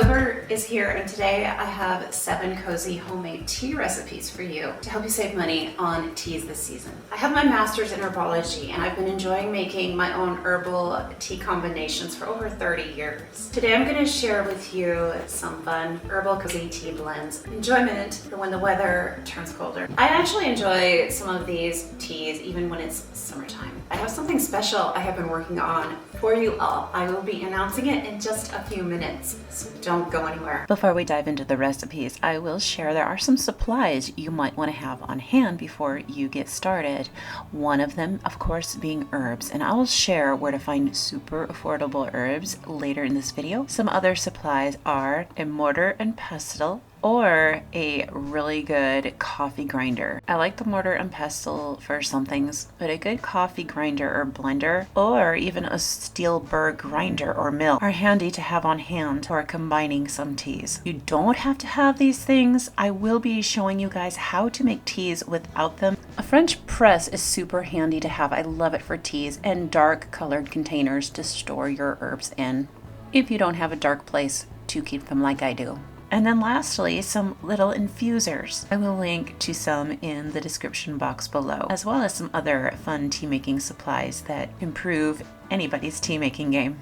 October is here, and today I have 7 cozy homemade tea recipes for you to help you save money on teas this season. I have my master's in herbology, and I've been enjoying making my own herbal tea combinations for over 30 years. Today I'm going to share with you some fun herbal cozy tea blends. Enjoyment for when the weather turns colder. I actually enjoy some of these teas even when it's summertime. I have something special I have been working on for you all. I will be announcing it in just a few minutes, so don't go anywhere. Before we dive into the recipes, I will share there are some supplies you might want to have on hand before you get started. One of them, of course, being herbs, and I will share where to find super affordable herbs later in this video. Some other supplies are a mortar and pestle, or a really good coffee grinder. I like the mortar and pestle for some things, but a good coffee grinder or blender, or even a steel burr grinder or mill are handy to have on hand for combining some teas. You don't have to have these things. I will be showing you guys how to make teas without them. A French press is super handy to have. I love it for teas, and dark colored containers to store your herbs in if you don't have a dark place to keep them like I do. And then lastly, some little infusers. I will link to some in the description box below, as well as some other fun tea making supplies that improve anybody's tea making game.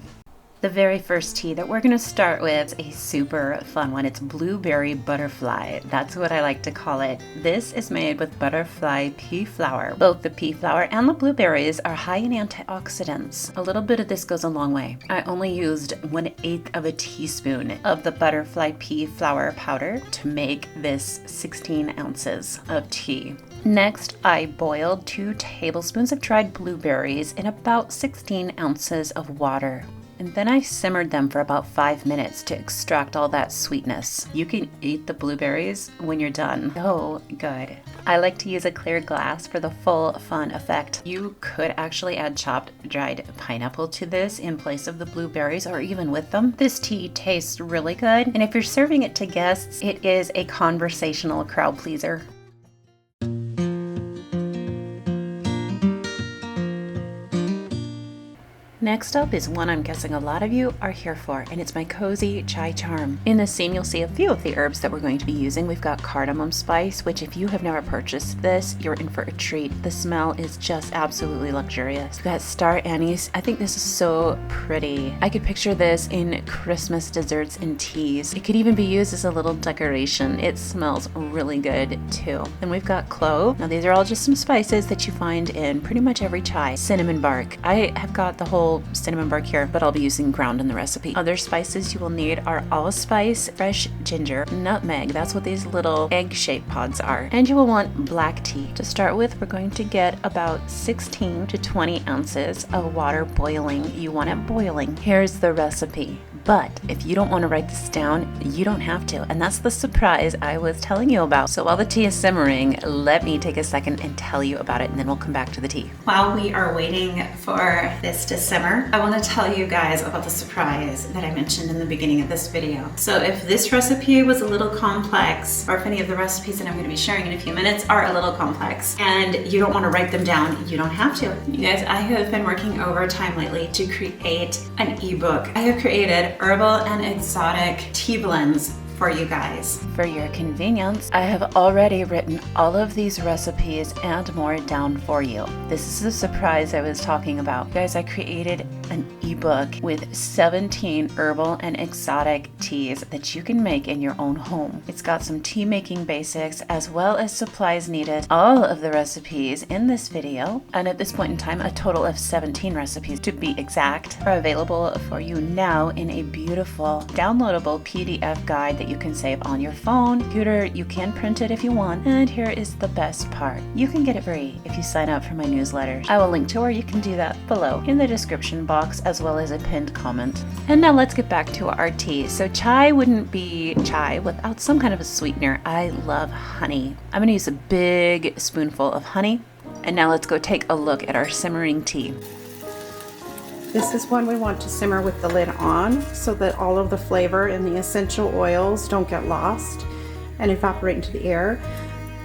The very first tea that we're going to start with is a super fun one. It's blueberry butterfly. That's what I like to call it. This is made with butterfly pea flower. Both the pea flower and the blueberries are high in antioxidants. A little bit of this goes a long way. I only used 1/8 of a teaspoon of the butterfly pea flower powder to make this 16 ounces of tea. Next, I boiled 2 tablespoons of dried blueberries in about 16 ounces of water. And then I simmered them for about 5 minutes to extract all that sweetness. You can eat the blueberries when you're done. So good. I like to use a clear glass for the full fun effect. You could actually add chopped dried pineapple to this in place of the blueberries, or even with them. This tea tastes really good, and if you're serving it to guests, it is a conversational crowd pleaser. Next up is one I'm guessing a lot of you are here for, and it's my cozy chai charm. In this scene, you'll see a few of the herbs that we're going to be using. We've got cardamom spice, which if you have never purchased this, you're in for a treat. The smell is just absolutely luxurious. We've got star anise. I think this is so pretty. I could picture this in Christmas desserts and teas. It could even be used as a little decoration. It smells really good too. And we've got clove. Now these are all just some spices that you find in pretty much every chai. Cinnamon bark. I have got the whole cinnamon bark here, but I'll be using ground in the recipe. Other spices you will need are allspice, fresh ginger, nutmeg. That's what these little egg-shaped pods are. And you will want black tea. To start with, we're going to get about 16 to 20 ounces of water boiling. You want it boiling. Here's the recipe. But if you don't want to write this down, you don't have to. And that's the surprise I was telling you about. So while the tea is simmering, let me take a second and tell you about it, and then we'll come back to the tea. While we are waiting for this to simmer, I want to tell you guys about the surprise that I mentioned in the beginning of this video. So if this recipe was a little complex, or if any of the recipes that I'm going to be sharing in a few minutes are a little complex, and you don't want to write them down, you don't have to. You guys, I have been working overtime lately to create an ebook. I have created herbal and exotic tea blends for you guys. For your convenience, I have already written all of these recipes and more down for you. This is the surprise I was talking about. Guys, I created an ebook with 17 herbal and exotic teas that you can make in your own home. It's got some tea making basics as well as supplies needed. All of the recipes in this video, and at this point in time a total of 17 recipes to be exact, are available for you now in a beautiful downloadable PDF guide that you can save on your phone, computer. You can print it if you want. And here is the best part. You can get it free if you sign up for my newsletters. I will link to where you can do that below in the description box, as well as a pinned comment. And now let's get back to our tea. So chai wouldn't be chai without some kind of a sweetener. I love honey. I'm going to use a big spoonful of honey. And now let's go take a look at our simmering tea. This is one we want to simmer with the lid on so that all of the flavor and the essential oils don't get lost and evaporate into the air.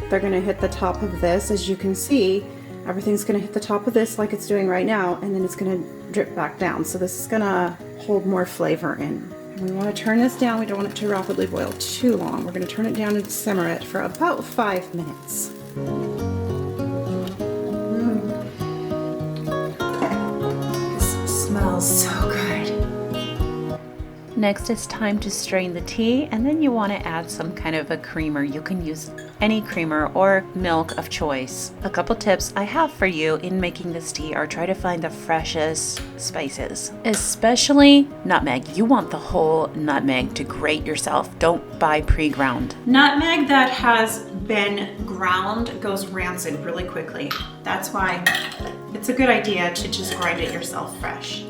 They're going to hit the top of this. As you can see, everything's going to hit the top of this like it's doing right now, and then it's going to drip back down. So this is going to hold more flavor in. We want to turn this down. We don't want it to rapidly boil too long. We're going to turn it down and simmer it for about 5 minutes. This smells so good. Next, it's time to strain the tea, and then you want to add some kind of a creamer. You can use any creamer or milk of choice. A couple tips I have for you in making this tea are try to find the freshest spices, especially nutmeg. You want the whole nutmeg to grate yourself. Don't buy pre-ground. Nutmeg that has been ground goes rancid really quickly. That's why it's a good idea to just grind it yourself fresh.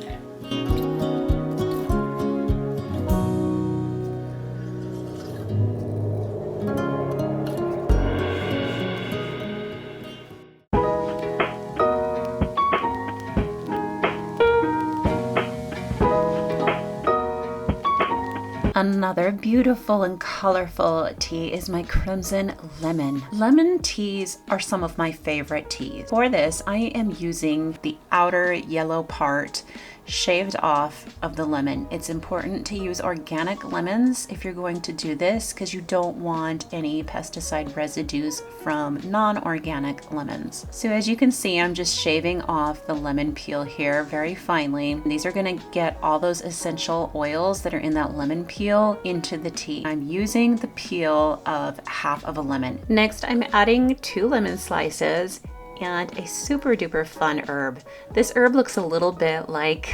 Another beautiful and colorful tea is my crimson lemon. Lemon teas are some of my favorite teas. For this, I am using the outer yellow part shaved off of the lemon. It's important to use organic lemons if you're going to do this because you don't want any pesticide residues from non-organic lemons. So as you can see, I'm just shaving off the lemon peel here very finely. These are going to get all those essential oils that are in that lemon peel into the tea. I'm using the peel of half of a lemon. Next, I'm adding 2 lemon slices and a super duper fun herb. This herb looks a little bit like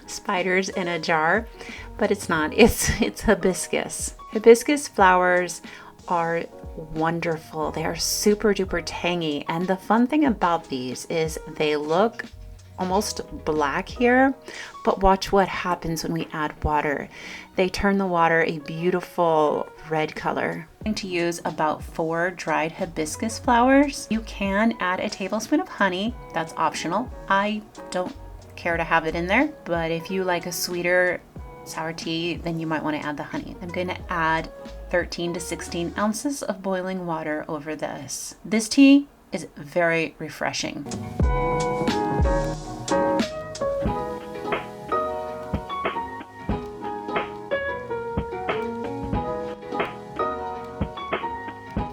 spiders in a jar, but it's not. It's hibiscus. Hibiscus flowers are wonderful. They are super duper tangy, and the fun thing about these is they look almost black here, but watch what happens when we add water. They turn the water a beautiful red color. I'm going to use about 4 dried hibiscus flowers. You can add a tablespoon of honey. That's optional. I don't care to have it in there, but if you like a sweeter sour tea, then you might want to add the honey. I'm going to add 13 to 16 ounces of boiling water over this. This tea is very refreshing.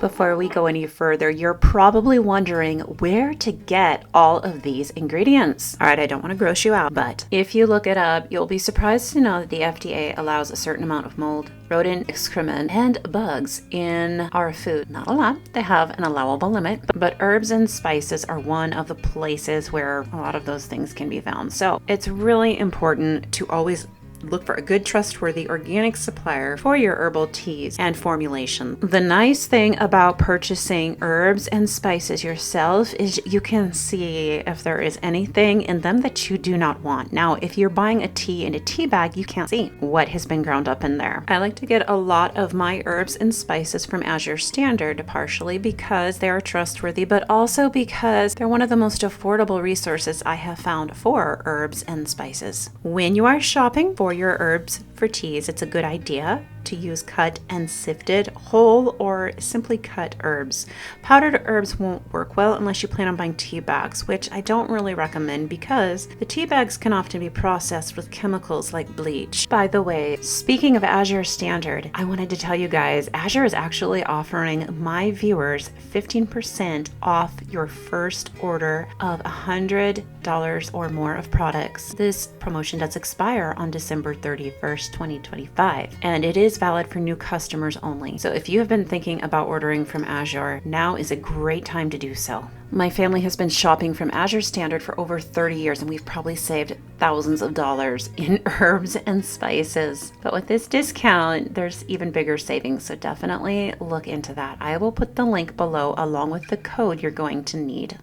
Before we go any further, you're probably wondering where to get all of these ingredients. All right, I don't want to gross you out, but if you look it up, you'll be surprised to know that the FDA allows a certain amount of mold, rodent excrement, and bugs in our food. Not a lot. They have an allowable limit, but herbs and spices are one of the places where a lot of those things can be found. So it's really important to always look for a good, trustworthy organic supplier for your herbal teas and formulation. The nice thing about purchasing herbs and spices yourself is you can see if there is anything in them that you do not want. Now, if you're buying a tea in a tea bag, you can't see what has been ground up in there. I like to get a lot of my herbs and spices from Azure Standard, partially because they are trustworthy, but also because they're one of the most affordable resources I have found for herbs and spices. When you are shopping for your herbs for teas, it's a good idea to use cut and sifted whole or simply cut herbs. Powdered herbs won't work well unless you plan on buying tea bags, which I don't really recommend because the tea bags can often be processed with chemicals like bleach. By the way, speaking of Azure Standard, I wanted to tell you guys, Azure is actually offering my viewers 15% off your first order of $100 or more of products. This promotion does expire on December 31st, 2025, and it is valid for new customers only. So if you have been thinking about ordering from Azure, now is a great time to do so. My family has been shopping from Azure Standard for over 30 years, and we've probably saved thousands of dollars in herbs and spices. But with this discount, there's even bigger savings, so definitely look into that. I will put the link below along with the code you're going to need.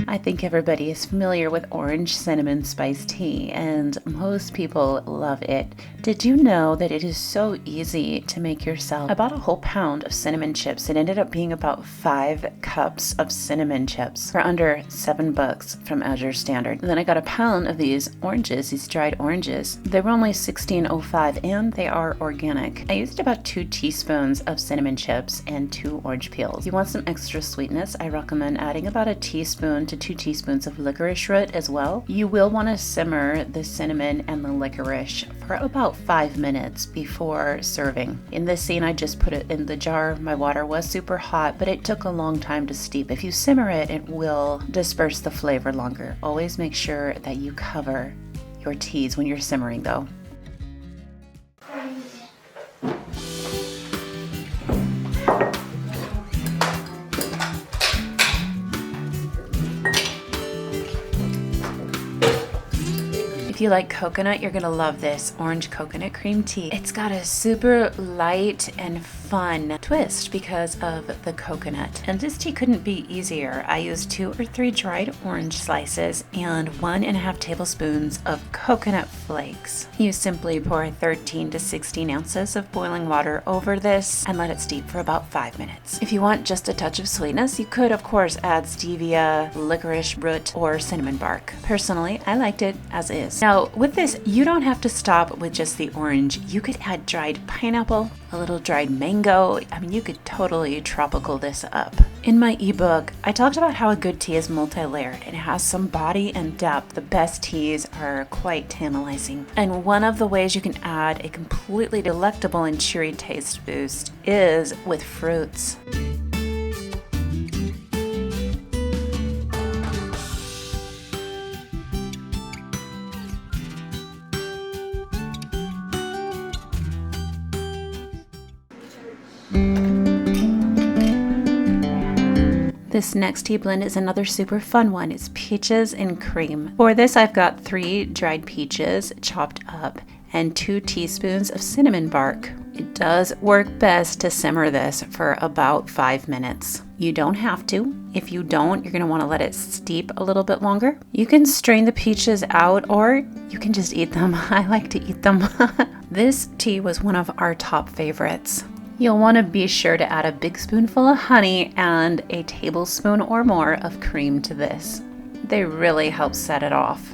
I think everybody is familiar with orange cinnamon spice tea, and most people love it. Did you know that it is so easy to make yourself? I bought a whole pound of cinnamon chips. It ended up being about 5 cups of cinnamon chips for under $7 from Azure Standard. And then I got a pound of these oranges, these dried oranges. They were only $16.05 and they are organic. I used about 2 teaspoons of cinnamon chips and 2 orange peels. If you want some extra sweetness, I recommend adding about a teaspoon to 2 teaspoons of licorice root as well. You will want to simmer the cinnamon and the licorice for about 5 minutes before serving. In this scene, I just put it in the jar. My water was super hot, but it took a long time to steep. If you simmer it, it will disperse the flavor longer. Always make sure that you cover your teas when you're simmering though. If you like coconut, you're gonna love this orange coconut cream tea. It's got a super light and fun twist because of the coconut. And this tea couldn't be easier. I used 2 or 3 dried orange slices and 1.5 tablespoons of coconut flakes. You simply pour 13 to 16 ounces of boiling water over this and let it steep for about 5 minutes. If you want just a touch of sweetness, you could of course add stevia, licorice root, or cinnamon bark. Personally, I liked it as is. Now with this, you don't have to stop with just the orange. You could add dried pineapple, a little dried mango. I mean, you could totally tropical this up. In my ebook, I talked about how a good tea is multi-layered and it has some body and depth. The best teas are quite tantalizing. And one of the ways you can add a completely delectable and cheery taste boost is with fruits. This next tea blend is another super fun one. It's peaches and cream. For this, I've got 3 dried peaches chopped up and 2 teaspoons of cinnamon bark. It does work best to simmer this for about 5 minutes. You don't have to. If you don't, you're gonna wanna let it steep a little bit longer. You can strain the peaches out or you can just eat them. I like to eat them. This tea was one of our top favorites. You'll want to be sure to add a big spoonful of honey and a tablespoon or more of cream to this. They really help set it off.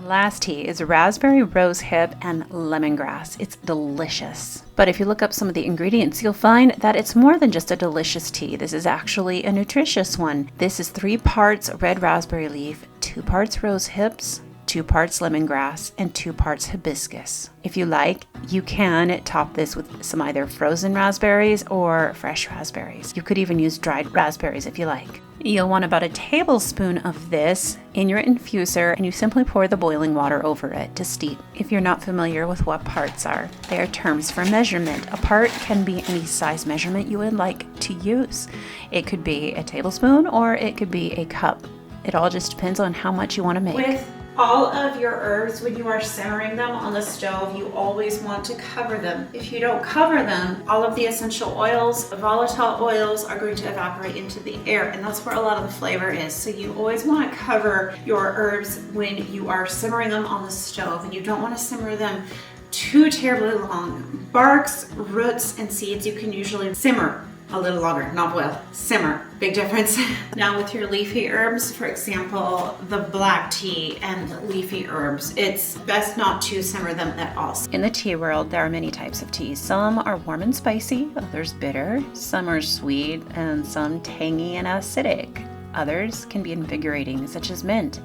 Last tea is raspberry rosehip and lemongrass. It's delicious. But if you look up some of the ingredients, you'll find that it's more than just a delicious tea. This is actually a nutritious one. This is 3 parts red raspberry leaf, 2 parts rose hips, 2 parts lemongrass, and 2 parts hibiscus. If you like, you can top this with some either frozen raspberries or fresh raspberries. You could even use dried raspberries if you like. You'll want about a tablespoon of this in your infuser, and you simply pour the boiling water over it to steep. If you're not familiar with what parts are, they are terms for measurement. A part can be any size measurement you would like to use. It could be a tablespoon or it could be a cup. It all just depends on how much you want to make. With all of your herbs, when you are simmering them on the stove, you always want to cover them. If you don't cover them, all of the essential oils, volatile oils are going to evaporate into the air, and that's where a lot of the flavor is. So you always want to cover your herbs when you are simmering them on the stove, and you don't want to simmer them too terribly long. Barks, roots, and seeds you can usually simmer a little longer, not boil, simmer, big difference. Now with your leafy herbs, for example, the black tea and leafy herbs, it's best not to simmer them at all. In the tea world, there are many types of tea. Some are warm and spicy, others bitter, some are sweet, and some tangy and acidic. Others can be invigorating, such as mint.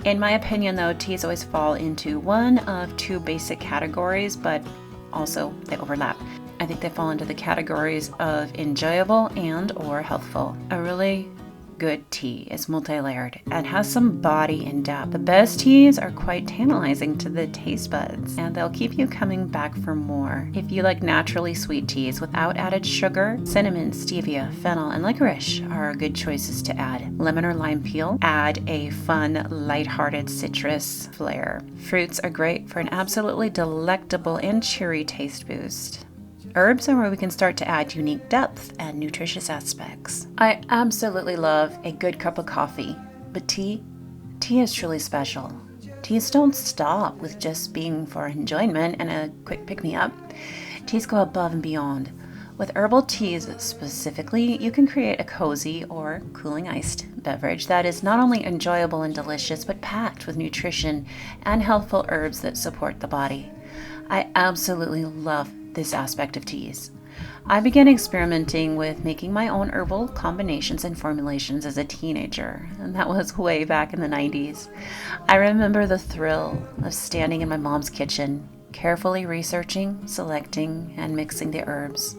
In my opinion though, teas always fall into one of 2 basic categories, but also they overlap. I think they fall into the categories of enjoyable and or healthful. A really good tea is multi-layered and has some body and depth. The best teas are quite tantalizing to the taste buds and they'll keep you coming back for more. If you like naturally sweet teas without added sugar, cinnamon, stevia, fennel, and licorice are good choices to add. Lemon or lime peel add a fun, lighthearted citrus flair. Fruits are great for an absolutely delectable and cheery taste boost. Herbs are where we can start to add unique depth and nutritious aspects. I absolutely love a good cup of coffee, but tea is truly special. Teas don't stop with just being for enjoyment and a quick pick-me-up. Teas go above and beyond With herbal teas specifically, you can create a cozy or cooling iced beverage that is not only enjoyable and delicious, but packed with nutrition and healthful herbs that support the body. I absolutely love this aspect of teas. I began experimenting with making my own herbal combinations and formulations as a teenager, and that was way back in the 90s. I remember the thrill of standing in my mom's kitchen, carefully researching, selecting, and mixing the herbs.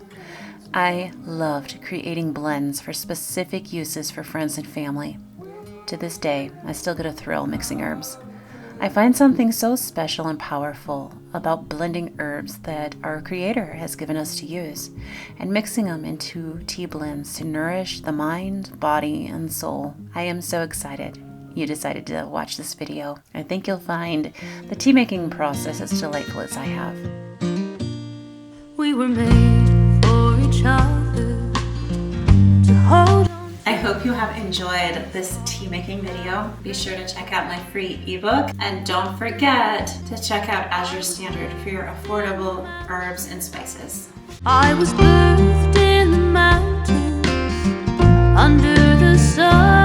I loved creating blends for specific uses for friends and family. To this day, I still get a thrill mixing herbs. I find something so special and powerful about blending herbs that our Creator has given us to use and mixing them into tea blends to nourish the mind, body, and soul. I am so excited you decided to watch this video. I think you'll find the tea making process as delightful as I have. We were made for each other to hold on. I hope you have enjoyed this tea making video. Be sure to check out my free ebook, and don't forget to check out Azure Standard for your affordable herbs and spices. I was birthed in the mountains under the sun.